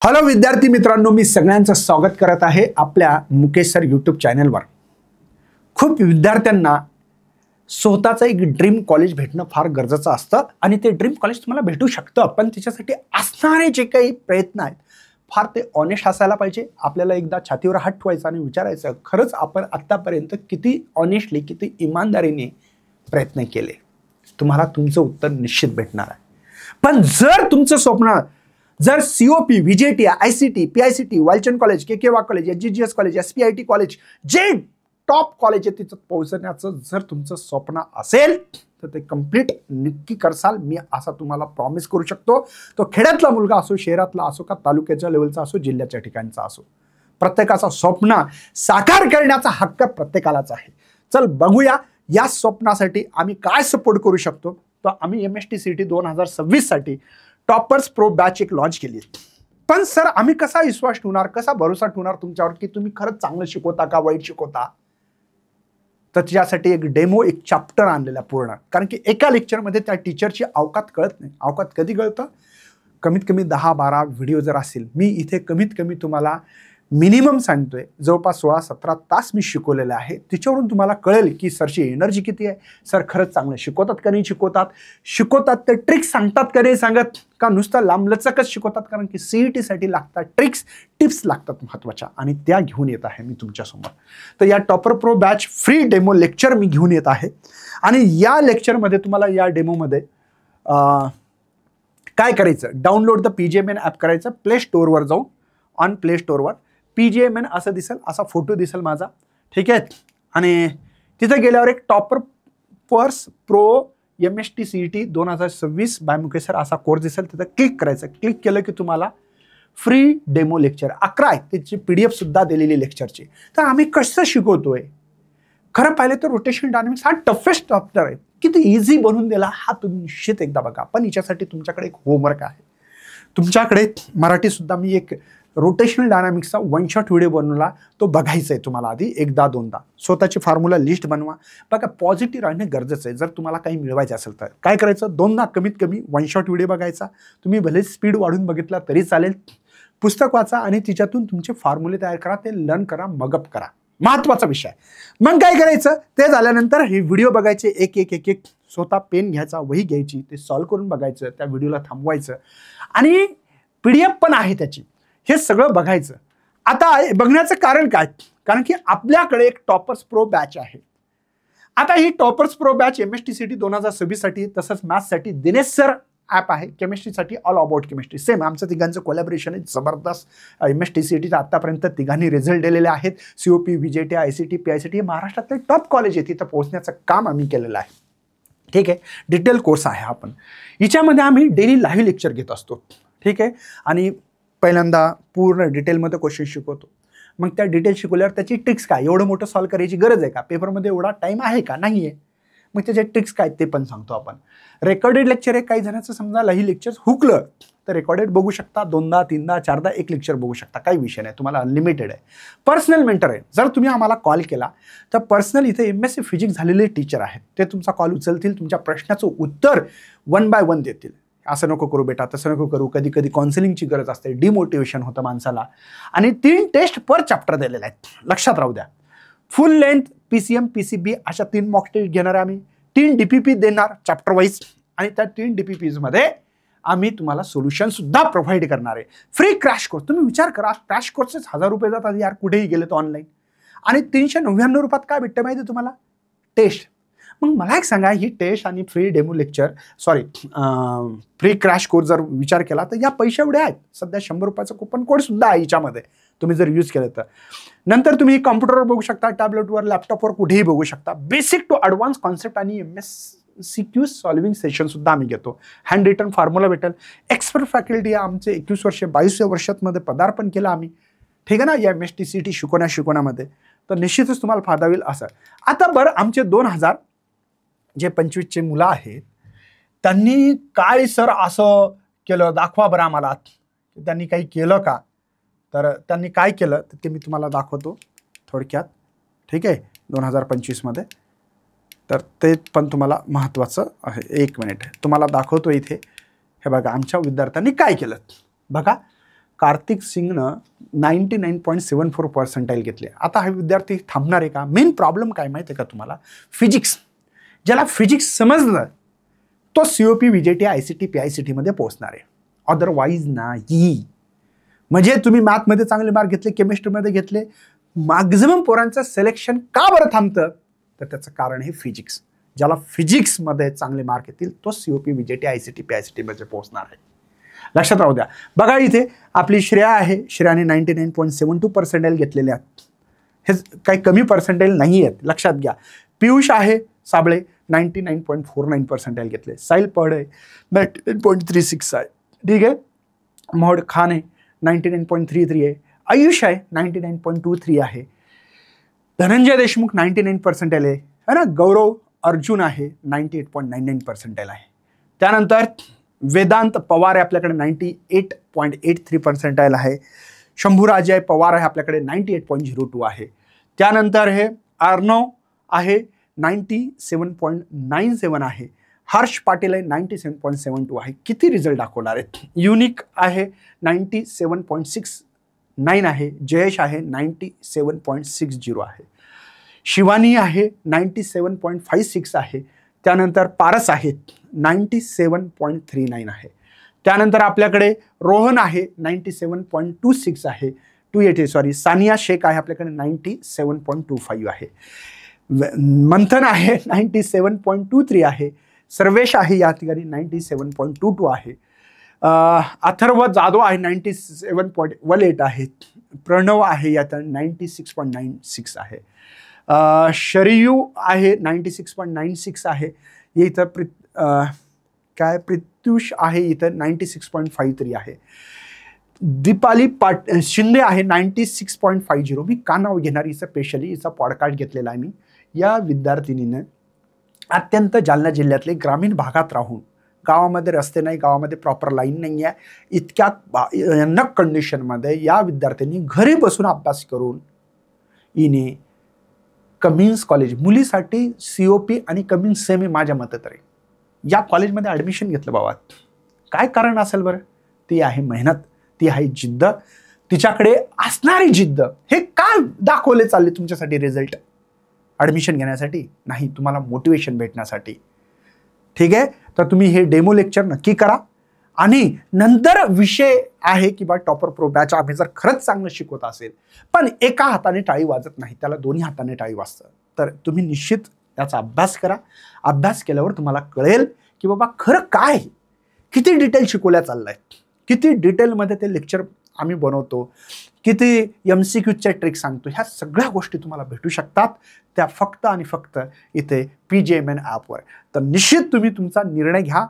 Hello विद्यार्थी मित्रांनो, मी सगळ्यांचं स्वागत करत आहे आपल्या मुकेश सर यूट्यूब चॅनलवर. खूप विद्यार्थ्यांना स्वतःचं एक ड्रीम कॉलेज भेटणं फार गरजेचं असतं आणि ते ड्रीम कॉलेज तुम्हाला भेटू शकतं, पण त्याच्यासाठी असणारे जे काही प्रयत्न आहेत फार ते ऑनेस्ट असायला पाहिजे. आपल्याला एकदा छातीवर हात ठेवायचा आणि विचारायचं, खरंच आपण आत्तापर्यंत किती ऑनेस्टली, किती इमानदारीने प्रयत्न केले. तुम्हाला तुमचं उत्तर निश्चित भेटणार आहे. पण जर तुमचं स्वप्न जर COP, VJT, ICT, PICT, Walchand college, KK college, SGGS college, SPIT college, जे टॉप कॉलेज आहे तिथं पोहोचण्याचं जर तुमचं स्वप्न असेल तर ते कंप्लीट नक्की करसाल. मी असा तुम्हाला प्रॉमिस करू शकतो. तो खेड्यातला मुलगा असो, शहरातला असो, का तालुक्याच्या लेवलचा असो, जिल्ह्याच्या ठिकाणचा असो, प्रत्येकाचा स्वप्न साकार करण्याचा हक्क प्रत्येकालाच आहे. चल बघूया या स्वप्नासाठी आम्ही काय सपोर्ट करू शकतो. तर आम्ही MSTCT 2026 साठी टॉपर्स प्रो बॅच एक लॉन्च केली. पण सर आम्ही कसा विश्वास ठेवणार, कसा भरोसा ठेवणार तुमच्यावर की तुम्ही खरंच चांगलं शिकवता का वाईट शिकवता. तर त्याच्यासाठी एक डेमो, एक चॅप्टर आणलेला पूर्ण. कारण की एका लेक्चरमध्ये त्या टीचरची अवकात कळत नाही. अवकात कधी कळतं? कमीत कमी 10-12 व्हिडिओ जर असतील. मी इथे कमीत कमी तुम्हाला मिनिमम सांगतोय, जवळपास 16-17 तास मी शिकवलेले आहे. त्याच्यावरून तुम्हाला कळेल की सरची एनर्जी किती आहे, सर खरंच चांगलं शिकवतात का नाही शिकवतात तर ट्रिक्स सांगतात का नाही सांगत, का नुसतं लांबलचकच शिकवतात. कारण की CET साठी लागतात ट्रिक्स, टिप्स लागतात महत्त्वाच्या, आणि त्या घेऊन येत आहे मी तुमच्यासमोर. तर या topper pro batch free demo lecture मी घेऊन येत आहे. आणि या लेक्चरमध्ये तुम्हाला या डेमोमध्ये काय करायचं, डाउनलोड द PGMN ॲप करायचं. प्ले स्टोअरवर जाऊन ऑन प्ले स्टोअरवर PGMN असं दिसेल, असा फोटो दिसेल माझा, ठीक आहे. आणि तिथं गेल्यावर एक टॉपर पर्स pro MSTCT 2026 by Mukesh sir असा कोर्स दिसेल. तिथं क्लिक करायचं. क्लिक केलं की तुम्हाला फ्री डेमो लेक्चर 11 आहे, त्याची PDF सुद्धा दिलेली लेक्चरची. तर आम्ही कसं शिकवतोय, खरं पाहिलं तर रोटेशन डायनामिक्स हा टफेस्ट चॅप्टर आहे. किती इझी बनवून दिला हा तुम्ही निश्चित एकदा बघा. पण याच्यासाठी तुमच्याकडे एक होमवर्क आहे. तुमच्याकडे मराठी सुद्धा मी एक रोटेशनल डायनामिक्सचा 1 शॉट व्हिडिओ बनवला, तो बघायचा आहे तुम्हाला आधी 1-2दा. स्वतःची फॉर्म्युला लिस्ट बनवा. बघा, पॉझिटिव्ह राहणे गरजेचं आहे. जर तुम्हाला काही मिळवायचं असेल तर काय करायचं, 2दा कमीत कमी 1 शॉट व्हिडिओ बघायचा. तुम्ही भले स्पीड वाढून बघितला तरी चालेल. पुस्तक वाचा आणि तिच्यातून तुमचे फॉर्म्युले तयार करा, ते लर्न करा, मगअप करा. महत्वाचा विषय. मग काय करायचं, ते झाल्यानंतर हे व्हिडिओ बघायचे एक एक एक एक. स्वतः पेन घ्यायचा, वही घ्यायची, ते सॉल्व्ह करून बघायचं, त्या व्हिडिओला थांबवायचं. आणि PDF पण आहे त्याची, हे सगळं बघायचं. आता बघण्याचं कारण काय, कारण की आपल्याकडे एक टॉपर्स प्रो बॅच आहे. आता ही टॉपर्स प्रो बॅच MSTCT 2026 साठी, तसंच मॅथ्ससाठी दिनेश सर ॲप आहे. केमिस्ट्रीसाठी ऑल अबाउट केमिस्ट्री. सेम आमचं तिघांचं कोलॅबोरेशन आहे जबरदस्त. MSTCT आतापर्यंत तिघांनी रिझल्ट दिलेले आहेत. COP, VJT, ICT, PICT महाराष्ट्रातले टॉप कॉलेज आहे, तिथं पोहोचण्याचं काम आम्ही केलेलं आहे. ठीक आहे. डिटेल कोर्स आहे हा. पण हिच्यामध्ये आम्ही डेली लाईव्ह लेक्चर घेत असतो. ठीक आहे. आणि पहिल्यांदा पूर्ण डिटेलमध्ये क्वेश्चन शिकवतो. मग त्या डिटेल शिकवल्यावर त्याची ट्रिक्स काय, एवढं मोठं सॉल्व्ह करायची गरज आहे का, पेपरमध्ये एवढा टाईम आहे का, नाही आहे. मग त्याचे ट्रिक्स काय ते पण सांगतो आपण. रेकॉर्डेड लेक्चर आहे. काही जणांचं समजा लाईव्ह लेक्चर हुकलं तर रेकॉर्डेड बघू शकता. 2दा 3दा 4दा एक लेक्चर बघू शकता. काही विषय नाही, तुम्हाला अनलिमिटेड आहे. पर्सनल मेंटर आहे. जर तुम्ही आम्हाला कॉल केला तर पर्सनल इथे MSc फिजिक्स झालेले टीचर आहेत. ते तुमचा कॉल उचलतील, तुमच्या प्रश्नाचं उत्तर 1 by 1 देतील. असं नको करू बेटा, तसं नको करू. कधी कधी काउन्सिलिंगची गरज असते, डिमोटिवेशन होतं माणसाला. आणि 3 टेस्ट पर चॅप्टर दिलेले आहेत, लक्षात राहू द्या. फुल लेंथ PCM, PCB अशा 3 मॉक टेस्ट घेणार आम्ही. 3 DPP देणार चॅप्टर वाईज. आणि त्या 3 DPPs मध्ये आम्ही तुम्हाला सोल्युशन सुद्धा प्रोव्हाइड करणार आहे. Free crash course. तुम्ही विचार करा, क्रॅश कोर्सच 1000 रुपये जातात यार, कुठेही गेले तर ऑनलाईन. आणि 399 रुपयात काय भेटतं माहिती तुम्हाला, टेस्ट. मग मला एक सांगा, ही टेस्ट आणि free demo lecture, free crash course जर विचार केला तर या पैसे एवढे आहेत. सध्या 100 रुपयाचा कुपन कोड सुद्धा आहे याच्यामध्ये, तुम्ही जर यूज केलं तर. नंतर तुम्ही कॉम्प्युटरवर बघू शकता, टॅबलेटवर, लॅपटॉपवर, कुठेही बघू शकता. बेसिक टू ॲडव्हान्स कॉन्सेप्ट आणि MSCQ सॉल्विंग सेशन सुद्धा आम्ही घेतो. हँड रिटन फॉर्म्युला भेटेल. एक्सपर्ट फॅकल्टी आमचे 21 वर्ष 22व्या वर्षामध्ये पदार्पण केलं आम्ही. ठीक आहे ना, या MSTCT शिकवण्यामध्ये. तर निश्चितच तुम्हाला फायदा होईल असं. आता बरं, आमचे 2000 जे 25चे मुलं आहेत त्यांनी काय सर असं केलं, दाखवा बरं आम्हाला. त्यांनी काही केलं का, तर त्यांनी काय केलं तर ते मी तुम्हाला दाखवतो थोडक्यात. ठीक आहे, 2025 मध्ये. तर ते पण तुम्हाला महत्त्वाचं आहे. 1 मिनिट तुम्हाला दाखवतो इथे. हे बघा, आमच्या विद्यार्थ्यांनी काय केलं बघा. कार्तिक सिंगनं 99.74% घेतले. आता हा विद्यार्थी थांबणार आहे का? मेन प्रॉब्लेम काय माहिती आहे का तुम्हाला? फिजिक्स. ज्याला फिजिक्स समजलं तो COP VJT ICT PICT मध्ये पोहोचणार आहे, अदरवाईज नाही. म्हणजे तुम्ही मॅथमध्ये चांगले मार्क घेतले, केमिस्ट्रीमध्ये घेतले, मॅक्झिमम पोरांचं सिलेक्शन का बरं थांबतं? तर त्याचं कारण हे फिजिक्स. ज्याला फिजिक्समध्ये चांगले मार्क येतील तो COP VJT ICT PICT मध्ये पोहोचणार आहे. लक्षात राहू द्या. बघा इथे आपली श्रेया आहे, श्रेयाने 99.72% घेतलेले आहेत. हे काही कमी पर्सेंटेज नाही आहेत, लक्षात घ्या. पियुष आहे साबळे 99.49% घेतले. साहिल पडे 99.36 आहे, ठीक आहे. मोहड खान आहे 99.33 आहे. आयुष आहे 99.23 आहे. धनंजय देशमुख 99% आहे ना. गौरव अर्जुन आहे 98.99% आहे. त्यानंतर वेदांत पवार आहे आपल्याकडे 98.83% आहे. शंभूराजे पवार आहे आपल्याकडे 98.02 आहे. त्यानंतर हे अर्णव आहे 97.97 आहे. हर्ष पाटील आहे 97.72 आहे. किती रिझल्ट दाखवणार आहेत? युनिक आहे 97.69 आहे. जयेश आहे 97.60 आहे. शिवानी आहे 97.56 आहे. त्यानंतर पारस आहे 97.39 आहे. त्यानंतर आपल्याकडे रोहन आहे 97.26 आहे. 280 सॉरी. सानिया शेख आहे आपल्याकडे 97.25 आहे. मंथन आहे 97.23 आहे. सर्वेश आहे या ठिकाणी 97.22 आहे. अथर्व जाधव आहे 97.18 आहे. प्रणव आहे यात 96.96 आहे. शरियू आहे 96.96 आहे. इथं प्रत्युष आहे इथं 96.53 आहे. दीपाली शिंदे आहे 96.50. मी का नाव घेणार हिचं स्पेशली, हिचा पॉडकास्ट घेतलेला आहे मी. या विद्यार्थिनीनं अत्यंत जालना जिल्ह्यातले ग्रामीण भागात राहून, गावामध्ये रस्ते नाही, गावामध्ये प्रॉपर लाईन नाही आहे, इतक्या भयानक कंडिशनमध्ये या विद्यार्थ्यांनी घरी बसून अभ्यास करून हिने कमिन्स कॉलेज, मुलीसाठी COP आणि कमिन्स सेम आहे माझ्या मते तरी, या कॉलेजमध्ये ॲडमिशन घेतलं. बाबा काय कारण असेल बरं? ती आहे मेहनत, ती आहे जिद्द, तिच्याकडे असणारी जिद्द. हे का दाखवले चालले तुमच्यासाठी रिझल्ट? ॲडमिशन घेण्यासाठी नाही, तुम्हाला मोटिवेशन भेटण्यासाठी. ठीक आहे. तर तुम्ही हे डेमो लेक्चर नक्की करा आणि नंतर विषय आहे की बा टॉपर प्रो बॅच आम्ही जर खरंच चांगलं शिकवत असेल पण एका हाताने टाळी वाजत नाही, त्याला दोन्ही हाताने टाळी वाजतं, तर तुम्ही निश्चित त्याचा अभ्यास करा. अभ्यास केल्यावर तुम्हाला कळेल की बाबा खरं काय, किती डिटेल शिकवल्या चाललंय, किती डिटेलमध्ये ते लेक्चर आम्ही बनवतो, किती MCQच्या ट्रिक सांगतो. ह्या सगळ्या गोष्टी तुम्हाला भेटू शकतात त्या फक्त आणि फक्त इथे PGMN ॲपवर. तर निश्चित तुम्ही तुमचा निर्णय घ्या,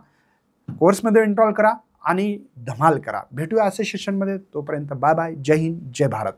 कोर्समध्ये एनरोल करा आणि धमाल करा. भेटूया असे सेशनमध्ये. तोपर्यंत बाय बाय. जय हिंद, जय भारत.